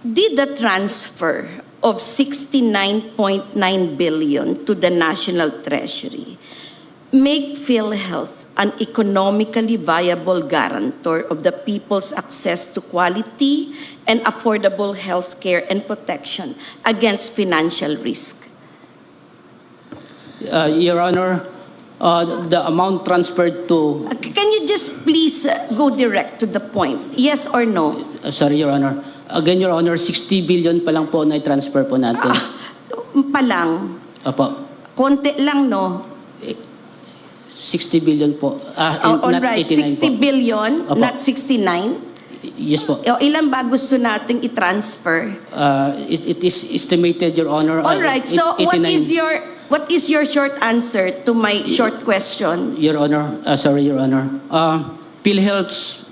did the transfer of 69.9 billion to the National Treasury make PhilHealth an economically viable guarantor of the people's access to quality and affordable health care and protection against financial risk? Your Honor, the amount transferred to... Can you just please go direct to the point? Yes or no? Sorry, Your Honor. Again, Your Honor, 60 billion pa lang po na i-transfer po natin. Pa lang? Opo. Konti lang, no? 60 billion po. All right, 60 po. billion, Opo. not 69? Yes po. Ilan ba gusto nating i-transfer? It is estimated, Your Honor. All right, so 89. what is your short answer to my short question? Your Honor, sorry, Your Honor. PhilHealth's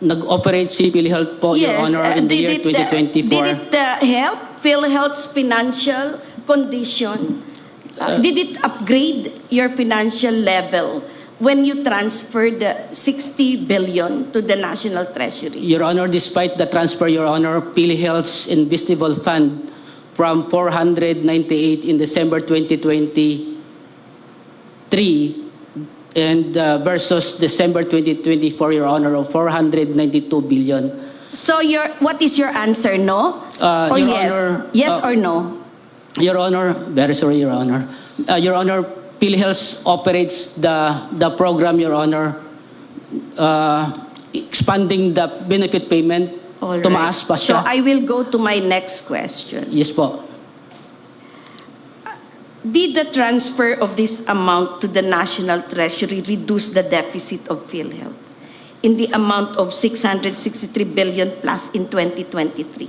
nag-operate si PhilHealth po, Your Honor, in the year 2024. Did it help PhilHealth's financial condition? Did it upgrade your financial level when you transferred 60 billion to the National Treasury? Your Honor, despite the transfer, Your Honor, PhilHealth's investable fund from 498 in December 2023 and versus December 2024, Your Honor, of 492 billion. So what is your answer? No? Or Your yes? Honor, Yes or no? Your Honor, very sorry, Your Honor. Your Honor, PhilHealth operates the program, Your Honor, expanding the benefit payment. All right. Tumaas pa So siya. I will go to my next question. Yes po. Did the transfer of this amount to the National Treasury reduce the deficit of PhilHealth in the amount of 663 billion plus in 2023?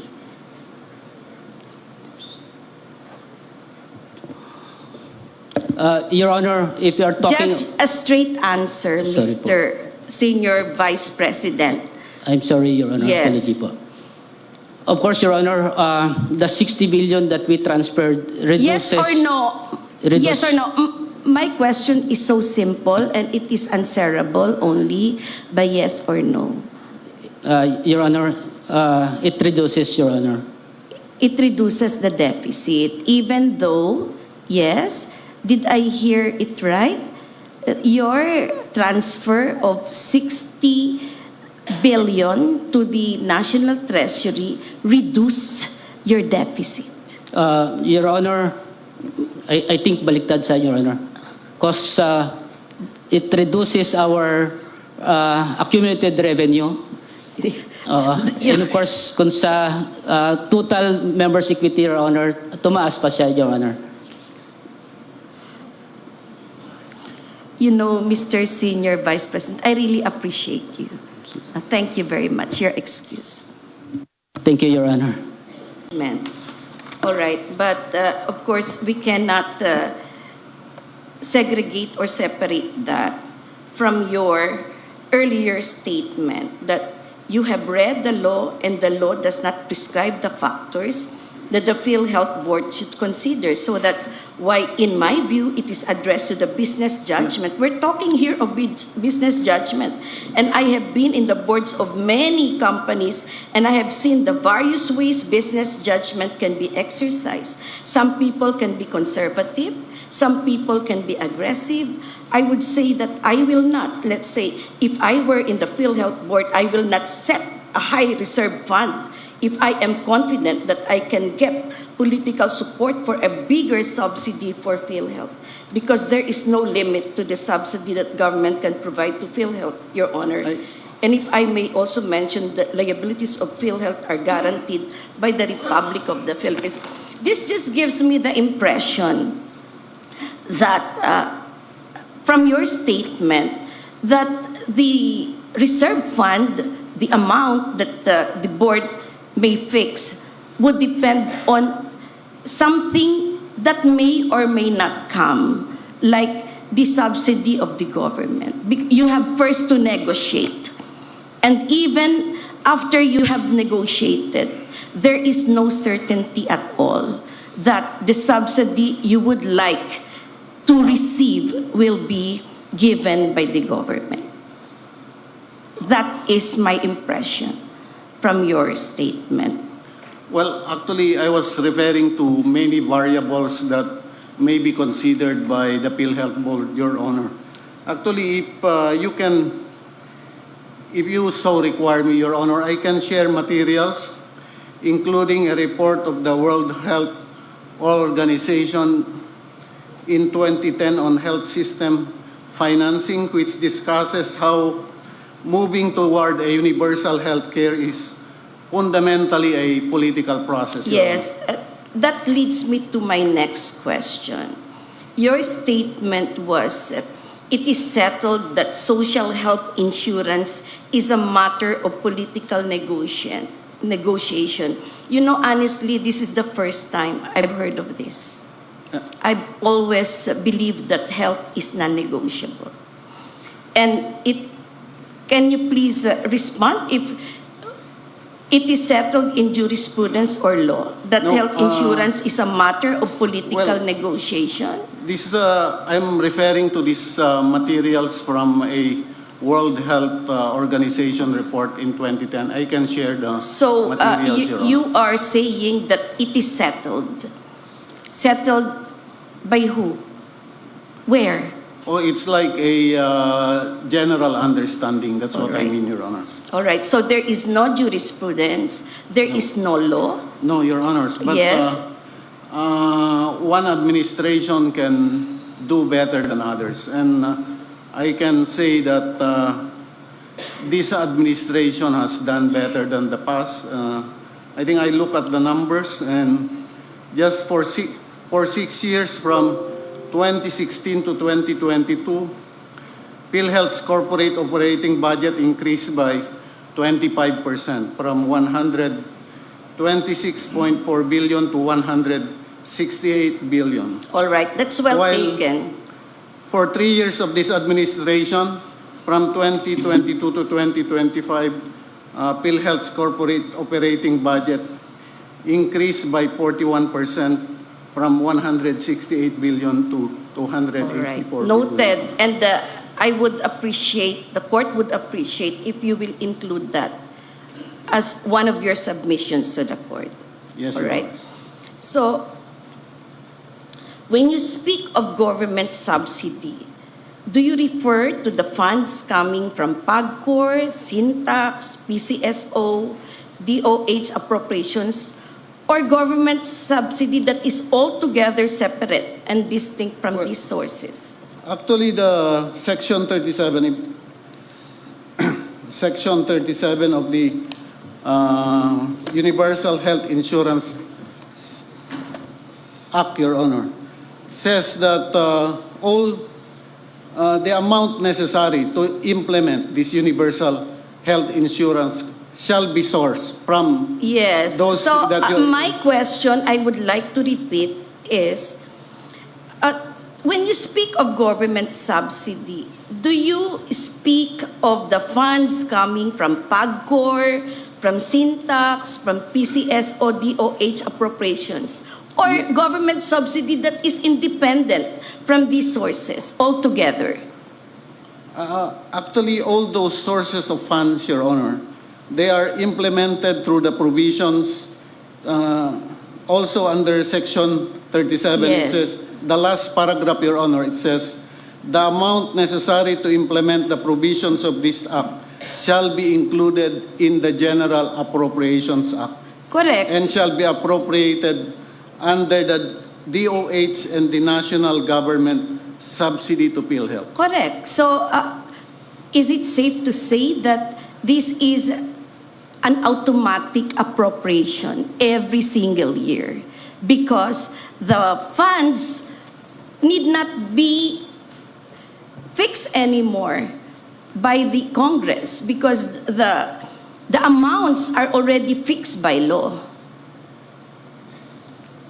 Your Honor, if you are talking... Just a straight answer, Sorry Mr. Senior Vice President. I'm sorry, Your Honor. Yes. Apology po. Of course, Your Honor, the 60 billion that we transferred reduces... Yes or no? Yes or no? My question is so simple and it is answerable only by yes or no. Your Honor, it reduces, Your Honor. It reduces the deficit, even though, yes, did I hear it right? Your transfer of 60 billion to the National Treasury reduced your deficit. Your Honor, I think baliktad sa Your Honor. Because it reduces our accumulated revenue. And of course, kung sa total members' equity, Your Honor, tumaas pa siya, Your Honor. You know, Mr. Senior Vice President, I really appreciate you. Thank you very much. Your excuse. Thank you, Your Honor. Amen. All right, but of course, we cannot segregate or separate that from your earlier statement that you have read the law and the law does not prescribe the factors that the PhilHealth Board should consider. So that's why, in my view, it is addressed to the business judgment. We're talking here of business judgment. And I have been in the boards of many companies, and I have seen the various ways business judgment can be exercised. Some people can be conservative. Some people can be aggressive. I would say that I will not, let's say, if I were in the PhilHealth Board, I will not set a high reserve fund if I am confident that I can get political support for a bigger subsidy for PhilHealth, because there is no limit to the subsidy that government can provide to PhilHealth, Your Honor. And if I may also mention, the liabilities of PhilHealth are guaranteed by the Republic of the Philippines. This just gives me the impression that from your statement that the reserve fund, the amount that the board may fix, would depend on something that may or may not come, like the subsidy of the government. You have first to negotiate. And even after you have negotiated, there is no certainty at all that the subsidy you would like to receive will be given by the government. That is my impression from your statement? Well, actually, I was referring to many variables that may be considered by the PhilHealth Board, Your Honor. Actually, if you so require me, Your Honor, I can share materials, including a report of the World Health Organization in 2010 on health system financing, which discusses how moving toward a universal health care is fundamentally a political process. Your Yes, that leads me to my next question. Your statement was, it is settled that social health insurance is a matter of political negotiation. You know, honestly, this is the first time I've heard of this. I've always believed that health is non-negotiable. And can you please respond if it is settled in jurisprudence or law that No, health insurance is a matter of political well, negotiation? This I'm referring to these materials from a World Health Organization report in 2010. I can share the So materials, Your Honor. you are saying that it is settled. Settled by who? Where? Oh, it's like a general understanding. That's what I Alright. mean, Your Honor. All right, so there is no jurisprudence, there is no law. No, Your Honors, but Yes. one administration can do better than others. And I can say that this administration has done better than the past. I think I look at the numbers, and just for 6 years from 2016 to 2022, PhilHealth's corporate operating budget increased by 25% from 126.4 billion to 168 billion. All right, that's well While- taken. For 3 years of this administration, from 2022 to 2025, PhilHealth's corporate operating budget increased by 41% from 168 billion to All right, 284 billion. noted. And I would appreciate, the court would appreciate if you will include that as one of your submissions to the court. Yes, All Your right. Honor. So, when you speak of government subsidy, do you refer to the funds coming from PAGCOR, Syntax, PCSO, DOH appropriations, or government subsidy that is altogether separate and distinct from Well- these sources? Actually, the Section 37, Section 37 of the Universal Health Insurance Act, Your Honor, says that all the amount necessary to implement this universal health insurance shall be sourced from Yes. those So that you- my question I would like to repeat is, when you speak of government subsidy, do you speak of the funds coming from PAGCOR, from Syntax, from PCSO, DOH appropriations, or government subsidy that is independent from these sources altogether? Actually, all those sources of funds, Your Honor, they are implemented through the provisions also under Section 37. Yes. It says, the last paragraph, Your Honor, it says, the amount necessary to implement the provisions of this Act shall be included in the General Appropriations Act Correct. and shall be appropriated under the DOH and the national government subsidy to PhilHealth. Correct. So, is it safe to say that this is an automatic appropriation every single year? Because the funds need not be fixed anymore by the Congress because the amounts are already fixed by law.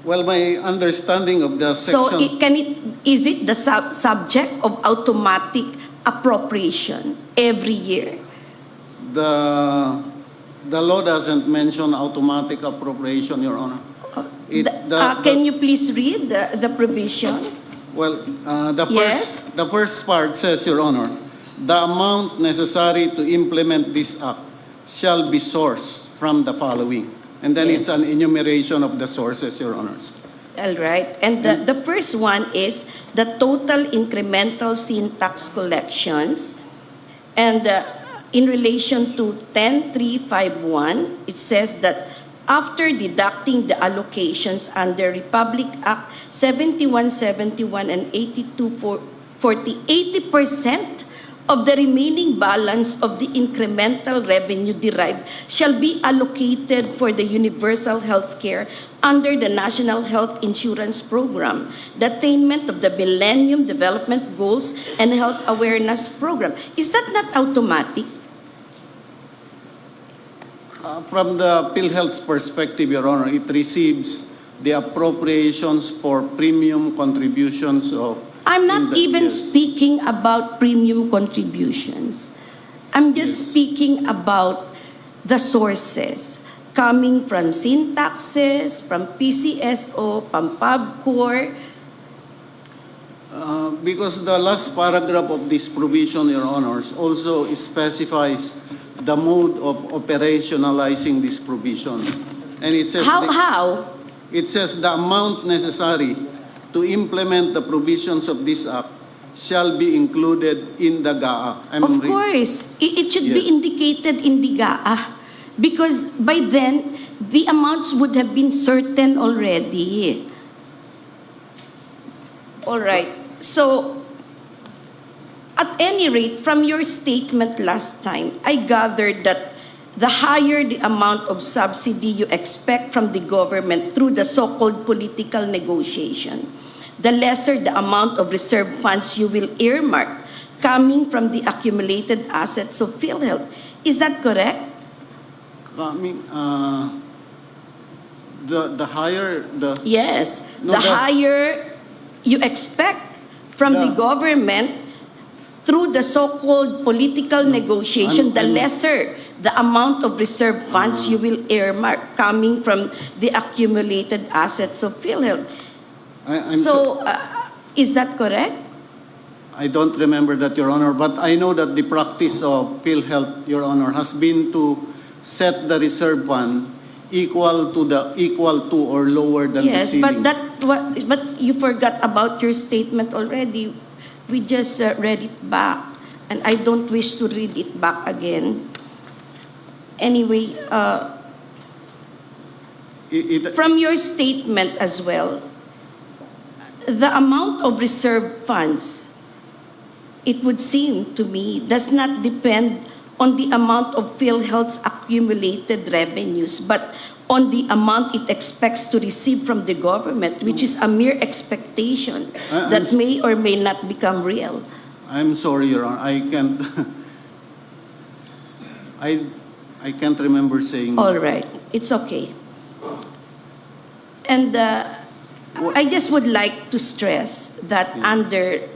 Well, my understanding of the section... So is it the subject of automatic appropriation every year? The law doesn't mention automatic appropriation, Your Honor. Can you please read the provision? Well, Yes. the first part says, Your Honor, the amount necessary to implement this Act shall be sourced from the following. And then it's Yes. an enumeration of the sources, Your Honors. All right. And the first one is the total incremental sin tax collections. And in relation to 10351, it says that after deducting the allocations under Republic Act 7171 and 8240, 80% of the remaining balance of the incremental revenue derived shall be allocated for the universal health care under the National Health Insurance Program, the attainment of the Millennium Development Goals, and Health Awareness Program. Is that not automatic? From the PhilHealth's perspective, Your Honor, it receives the appropriations for premium contributions of... I'm not even yes. speaking about premium contributions. I'm just Yes. speaking about the sources coming from sin taxes, from PCSO, from PABCOR. Because the last paragraph of this provision, Your Honors, also specifies the mode of operationalizing this provision. And it says... How? It says the amount necessary to implement the provisions of this act shall be included in the GAA. Of course, it should be Yes. indicated in the GAA because by then, the amounts would have been certain already. All right. So, at any rate, from your statement last time, I gathered that the higher the amount of subsidy you expect from the government through the so-called political negotiation, the lesser the amount of reserve funds you will earmark coming from the accumulated assets of PhilHealth. Is that correct? The higher the... Yes. No, The higher you expect from the The- government through the so-called political negotiation, the I'm- lesser the amount of reserve funds you will earmark coming from the accumulated assets of PhilHealth. Is that correct? I don't remember that, Your Honor, but I know that the practice of PhilHealth, Your Honor, has been to set the reserve fund equal to or lower than Yes, the ceiling. but you forgot about your statement already. We just read it back, and I don't wish to read it back again. Anyway, from your statement as well, the amount of reserve funds, it would seem to me, does not depend on the amount of PhilHealth's accumulated revenues, but on the amount it expects to receive from the government, which is a mere expectation that may or may not become real. I'm sorry, Your Honor, I can't... I can't remember saying... All right, it's okay. And I just would like to stress that under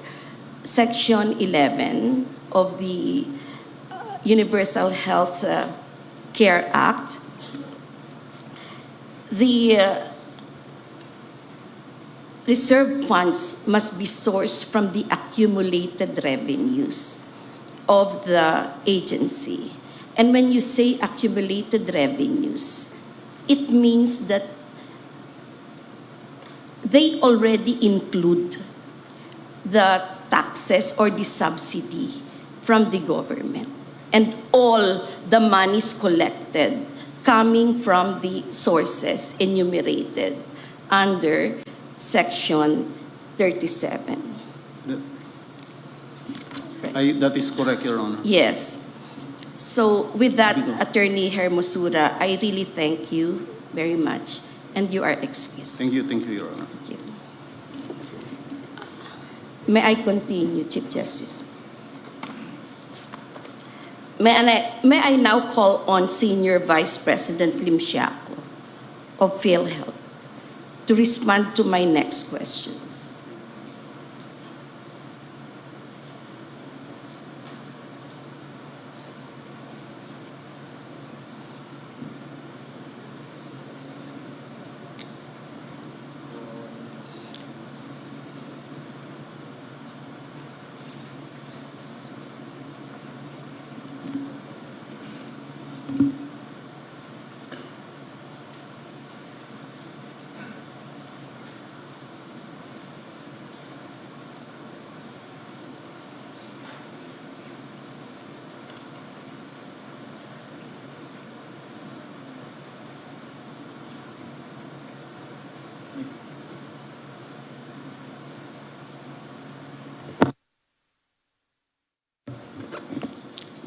Section 11 of the Universal Health Care Act, the reserve funds must be sourced from the accumulated revenues of the agency. And when you say accumulated revenues, it means that they already include the taxes or the subsidy from the government and all the monies collected coming from the sources enumerated under Section 37. That is correct, Your Honor. Yes. So with that, Attorney Hermosura, I really thank you very much, and you are excused. Thank you, Your Honor. Thank you. May I continue, Chief Justice? May I now call on Senior Vice President Lim Siaco of PhilHealth to respond to my next questions.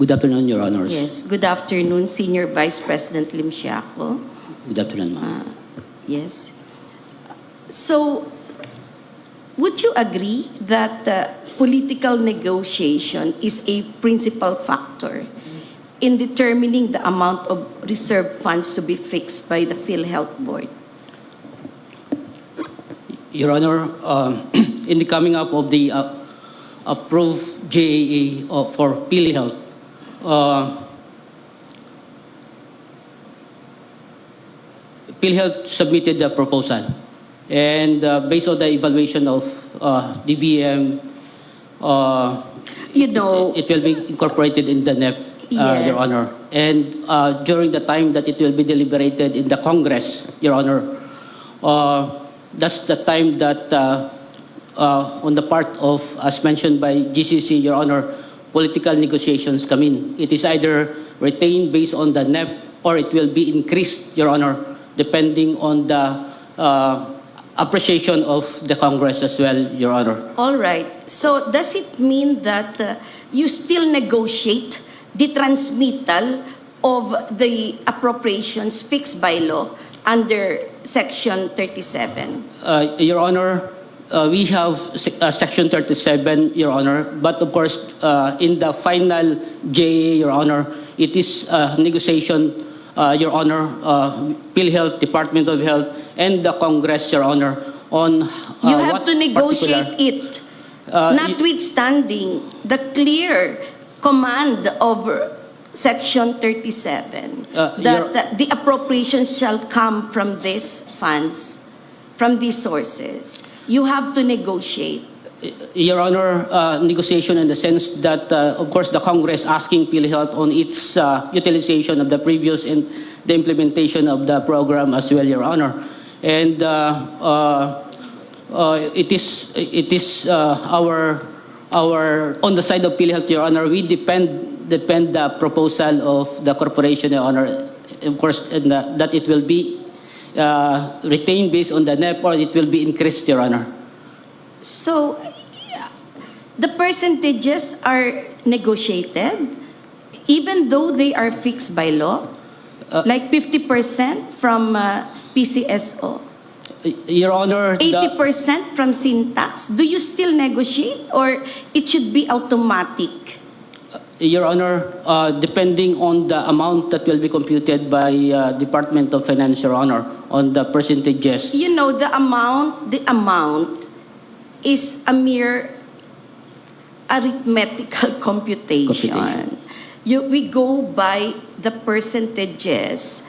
Good afternoon, Your Honors. Yes, good afternoon, Senior Vice President Lim Siaco. Good afternoon, ma'am. Yes. So, would you agree that political negotiation is a principal factor in determining the amount of reserve funds to be fixed by the PhilHealth Board? Your Honor, in the coming up of the approved JAA for PhilHealth, PhilHealth submitted the proposal, and based on the evaluation of DBM, You know, it will be incorporated in the NEP, Your Yes. Honor. And during the time that it will be deliberated in the Congress, Your Honor, that's the time that on the part of, as mentioned by GCC, Your Honor, political negotiations come in. It is either retained based on the NEP or it will be increased, Your Honor, depending on the appreciation of the Congress as well, Your Honor. all right. So, does it mean that you still negotiate the transmittal of the appropriations fixed by law under Section 37? Your Honor, we have Section 37, Your Honor, but of course, in the final JA, Your Honor, it is negotiation, Your Honor, PhilHealth, Department of Health, and the Congress, Your Honor, on You have what to negotiate it, notwithstanding the clear command of Section 37 that the appropriations shall come from these funds, from these sources. You have to negotiate. Your Honor, negotiation in the sense that, of course, the Congress asking PhilHealth on its utilization of the previous and the implementation of the program as well, Your Honor. And it is our on the side of PhilHealth, Your Honor, we depend the proposal of the corporation, Your Honor, of course, and that it will be retained based on the NEP or it will be increased, Your Honor. So, the percentages are negotiated, even though they are fixed by law, like 50% from PCSO, Your Honor, 80% from Syntax. Do you still negotiate, or it should be automatic? Your Honor, depending on the amount that will be computed by Department of Finance, Your Honor, on the percentages. You know, the amount is a mere arithmetical computation. We go by the percentages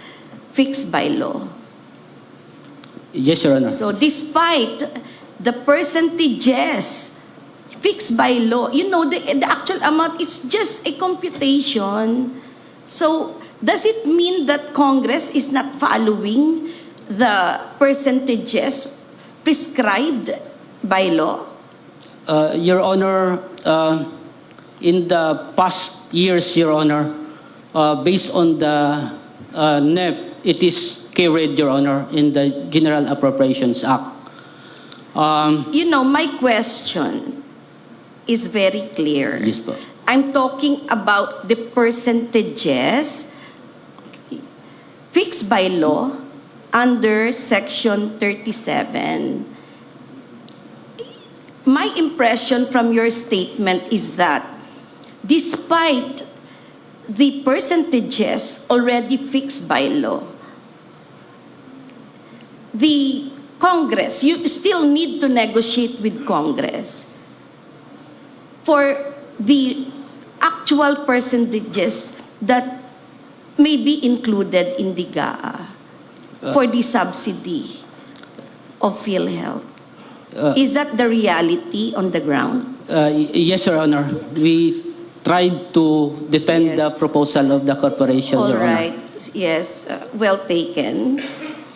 fixed by law. Yes, Your Honor. So despite the percentages fixed by law, you know, the actual amount is just a computation. So does it mean that Congress is not following the percentages prescribed by law? Your Honor, in the past years, Your Honor, based on the NEP, it is carried, Your Honor, in the General Appropriations Act. You know, my question is very clear. Yes, po. I'm talking about the percentages fixed by law under Section 37. My impression from your statement is that despite the percentages already fixed by law, the Congress, you still need to negotiate with Congress for the actual percentages that may be included in the GAA for the subsidy of PhilHealth. Is that the reality on the ground? Yes, Your Honor. We tried to defend the Yes. proposal of the corporation, All Your Honor. right. Yes, well taken.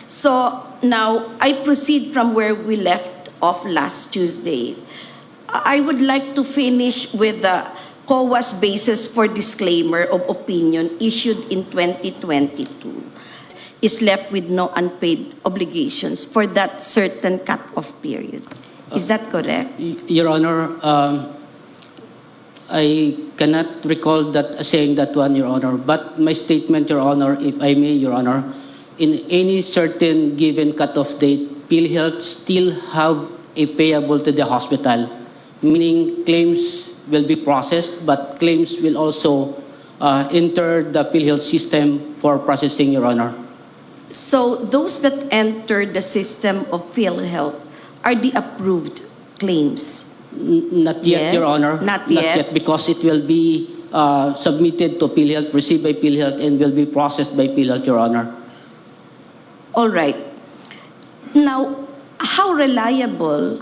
So now I proceed from where we left off last Tuesday. I would like to finish with the COA's basis for disclaimer of opinion issued in 2022 is left with no unpaid obligations for that certain cut-off period. Is that correct? Your Honor, I cannot recall that saying that one, Your Honor. But my statement, Your Honor, if I may, Your Honor, in any certain given cutoff date, PhilHealth still have a payable to the hospital, meaning claims will be processed, but claims will also enter the PhilHealth system for processing, Your Honor. So those that enter the system of PhilHealth are the approved claims. Not yet, Yes, Your Honor. not yet. Because it will be submitted to PhilHealth, received by PhilHealth, and will be processed by PhilHealth, Your Honor. All right. Now, how reliable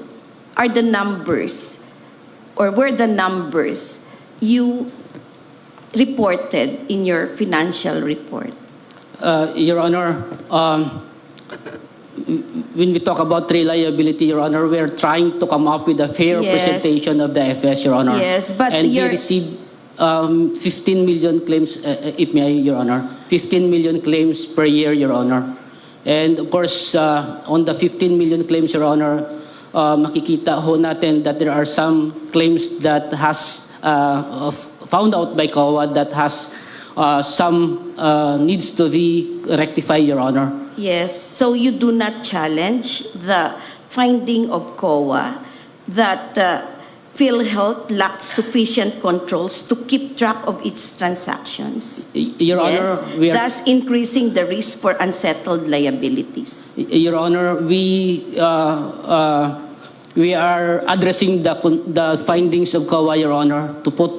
are the numbers, or were the numbers you reported in your financial report? Your Honor, when we talk about reliability, Your Honor, we're trying to come up with a fair Yes. presentation of the FS, Your Honor. Yes, but and we you're- received 15 million claims, if may, Your Honor, 15 million claims per year, Your Honor. And of course, on the 15 million claims, Your Honor, makikita ho natin that there are some claims that has found out by COA that has some needs to be rectified, Your Honor. Yes, so you do not challenge the finding of COA that PhilHealth lacks sufficient controls to keep track of its transactions. Your Yes, Honor, we are, thus increasing the risk for unsettled liabilities. Your Honor, we are addressing the findings of COA, Your Honor, to put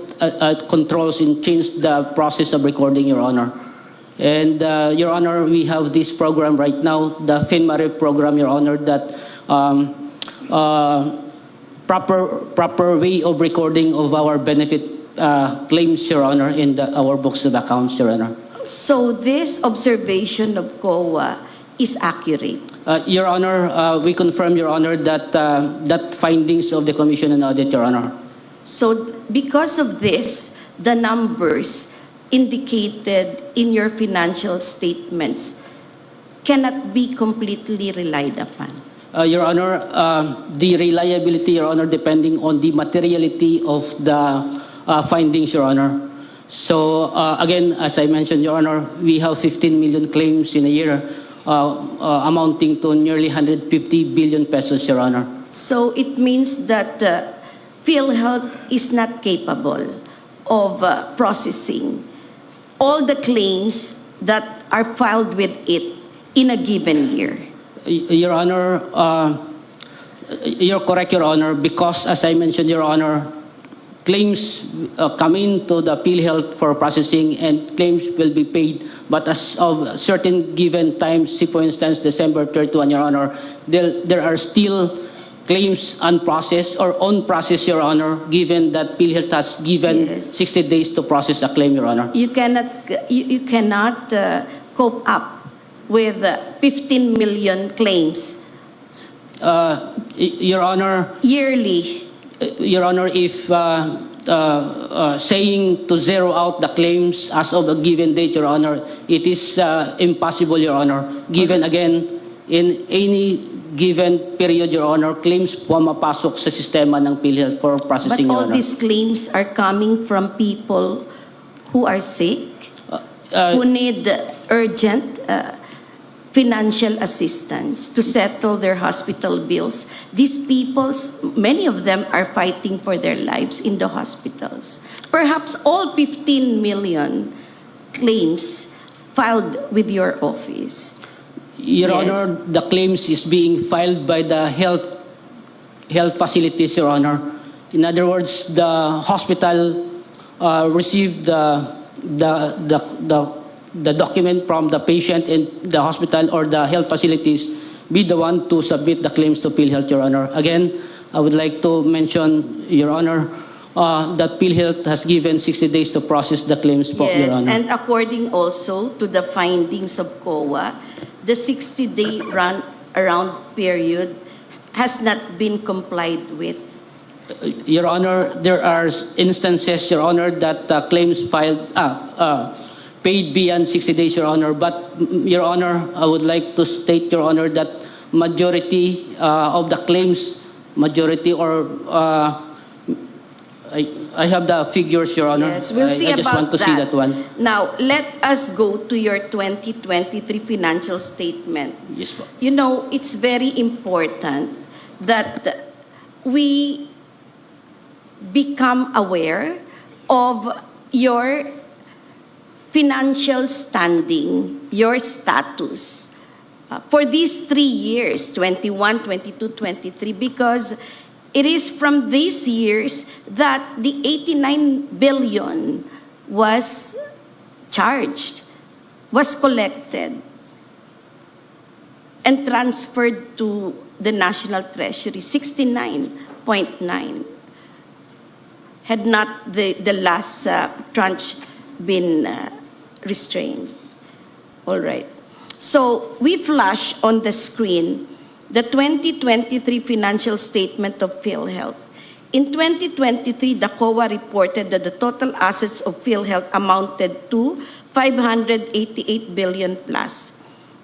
controls and change the process of recording, Your Honor. And Your Honor, we have this program right now, the FinMare program, Your Honor, that proper way of recording of our benefit claims, Your Honor, in our books of accounts, Your Honor. So this observation of COA is accurate. Your Honor, we confirm, Your Honor, that that findings of the Commission on Audit, Your Honor. So because of this, the numbers indicated in your financial statements cannot be completely relied upon. Your Honor, the reliability, Your Honor, depending on the materiality of the findings, Your Honor. So again, as I mentioned, Your Honor, we have 15 million claims in a year, amounting to nearly 150 billion pesos, Your Honor. So it means that PhilHealth is not capable of processing all the claims that are filed with it in a given year. Your Honor, you're correct, Your Honor, because as I mentioned, Your Honor, claims come into the PhilHealth for processing and claims will be paid. But as of certain given times, say for instance, December 31, Your Honor, there are still claims unprocessed or unprocessed, Your Honor, given that PhilHealth has given Yes. 60 days to process a claim, Your Honor. You cannot cope up with 15 million claims Your Honor, yearly. Your Honor, if saying to zero out the claims as of a given date, Your Honor, it is impossible, Your Honor. Given again, in any given period, Your Honor, claims pumapasok sa sistema ng PhilHealth for But processing, Your all Honor. these claims are coming from people who are sick, who need urgent financial assistance to settle their hospital bills. These people, many of them are fighting for their lives in the hospitals. Perhaps all 15 million claims filed with your office. Your Yes. Honor, the claims is being filed by the health facilities, Your Honor. In other words, the hospital received the document from the patient and the hospital or the health facilities be the one to submit the claims to PhilHealth, Your Honor. Again, I would like to mention, Your Honor, that PhilHealth has given 60 days to process the claims, Your Yes, Honor. and according also to the findings of COA, the 60-day run-around period has not been complied with. Your Honor, there are instances, Your Honor, that claims filed, paid beyond 60 days, Your Honor. But, Your Honor, I would like to state, Your Honor, that majority of the claims, majority or I have the figures, Your Honor. Yes, we'll see I just about want to see that one. Now, let us go to your 2023 financial statement. Yes po. You know, it's very important that we become aware of your financial standing, your status for these 3 years, 21, 22, 23, because it is from these years that the 89 billion was charged, was collected, and transferred to the National Treasury, 69.9. Had not the last tranche been restrained. All right. So we flash on the screen the 2023 financial statement of PhilHealth. In 2023, the COA reported that the total assets of PhilHealth amounted to 588 billion plus.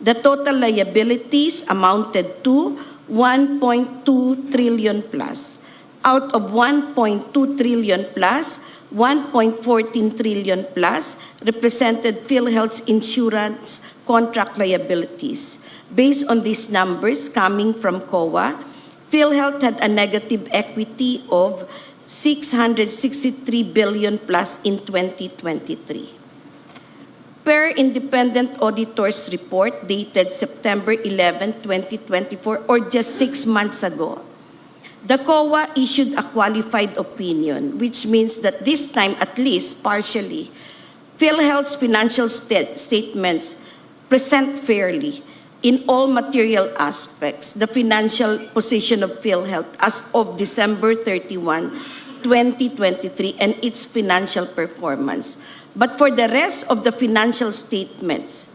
The total liabilities amounted to 1.2 trillion plus. Out of 1.2 trillion plus, 1.14 trillion plus represented PhilHealth's insurance contract liabilities. Based on these numbers coming from COA, PhilHealth had a negative equity of 663 billion plus in 2023. Per independent auditor's report dated September 11, 2024, or just 6 months ago, the COA issued a qualified opinion, which means that this time, at least partially, PhilHealth's financial statements present fairly in all material aspects the financial position of PhilHealth as of December 31, 2023, and its financial performance. But for the rest of the financial statements,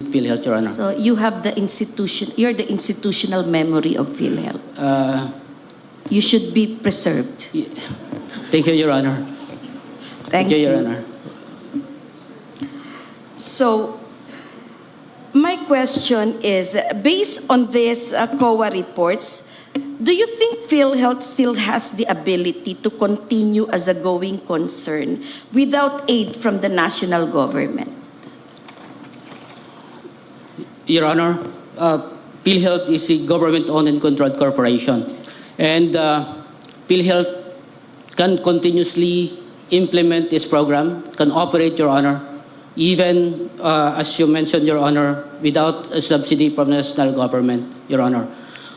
PhilHealth, Your Honor. so you have the institution, you're the institutional memory of PhilHealth. You should be preserved. Thank you, Your Honor. Thank you, you. Your Honor. So, my question is, based on these COA reports, do you think PhilHealth still has the ability to continue as a going concern without aid from the national government? Your Honor, PhilHealth is a government-owned and controlled corporation. And PhilHealth can continuously implement this program, can operate, Your Honor, even, as you mentioned, Your Honor, without a subsidy from the national government, Your Honor.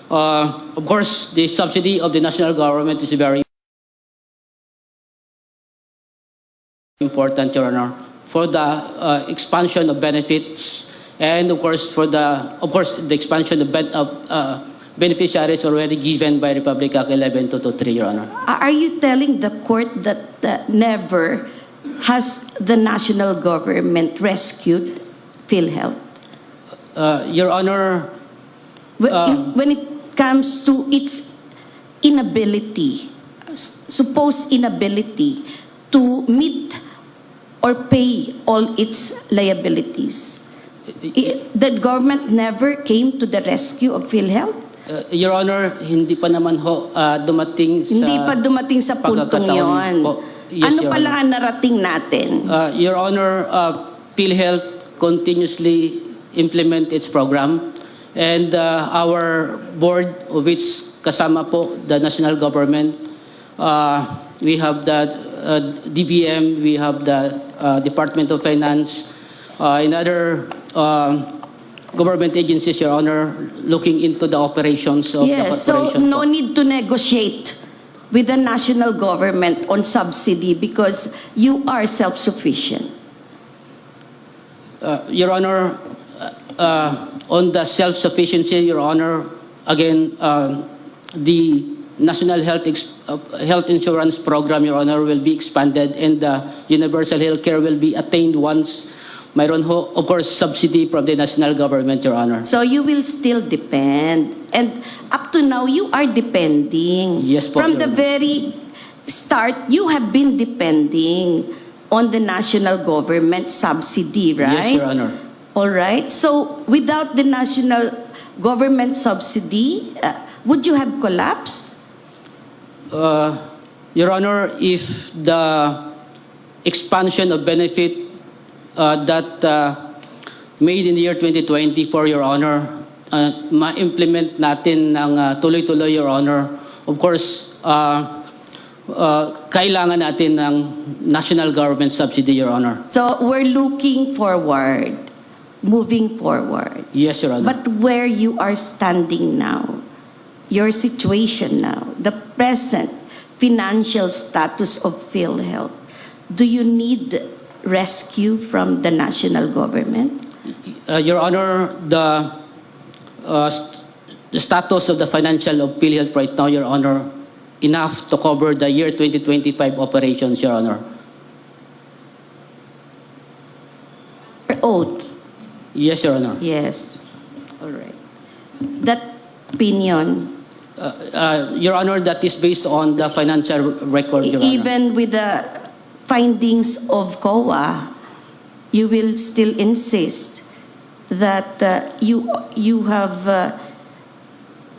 Of course, the subsidy of the national government is very important, Your Honor, for the expansion of benefits, and of course, the expansion of beneficiaries already given by Republic Act 11223, Your Honor. Are you telling the court that never has the national government rescued PhilHealth? Your Honor, When it comes to its inability, supposed inability to meet or pay all its liabilities, the government never came to the rescue of PhilHealth? Your Honor, hindi pa naman ho dumating sa... Hindi pa dumating sa puntong yon. Yes, Ano Your pala Honor. ang narating natin? Your Honor, PhilHealth continuously implement its program, and our board, which kasama po the national government, we have the DBM, we have the Department of Finance, and other government agencies, Your Honor, looking into the operations of the Yes, so corporation. no need to negotiate with the national government on subsidy because you are self-sufficient. Your Honor, on the self-sufficiency, Your Honor, again, the National Health Insurance Program, Your Honor, will be expanded, and the universal health care will be attained once mayroon ho, of course, subsidy from the national government, Your Honor. So you will still depend. And up to now, you are depending. Yes po, From Your the Honor. very start, you have been depending on the national government subsidy, right? Yes, Your Honor. All right. So without the national government subsidy, would you have collapsed? Your Honor, if the expansion of benefit that made in the year 2020 for Your Honor, ma-implement natin ng tuloy-tuloy, Your Honor, of course, kailangan natin ng national government subsidy, Your Honor. So we're looking forward, moving forward. Yes, Your Honor. But where you are standing now, your situation now, the present financial status of PhilHealth, do you need rescue from the national government? Your Honor, the status of the financial of PhilHealth right now, Your Honor, enough to cover the year 2025 operations, Your Honor. Oath. Yes, Your Honor. Yes. All right. That opinion, Your Honor, that is based on the financial record, Your Honor. even with the findings of COA, you will still insist that you have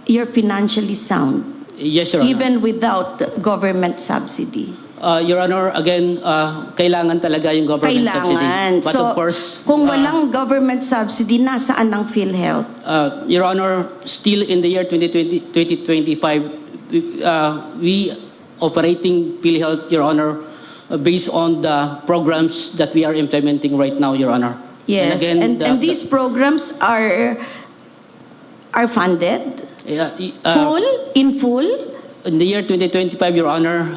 you're financially sound, Yes, Your Honor. even without government subsidy. Your Honor, again, kailangan talaga yung government subsidy. Kailangan. But So, of course, kung walang government subsidy, nasaan ang PhilHealth? Your Honor, still in the year 2025, we operating PhilHealth, Your Honor, based on the programs that we are implementing right now, Your Honor. Yes, again, and these programs are funded in full. In the year 2025, Your Honor,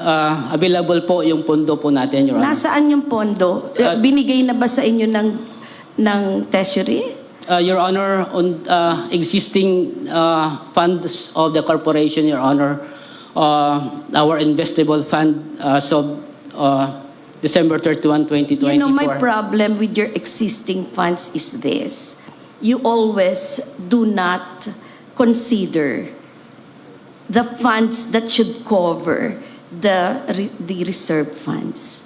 available po yung pondo po natin, Your Honor. Nasaan yung pondo? Binigay na ba sa inyo ng Treasury? Your Honor, on existing funds of the corporation, Your Honor, our investable fund so December 31, 2024. You know, my problem with your existing funds is this. You always do not consider the funds that should cover the reserve funds.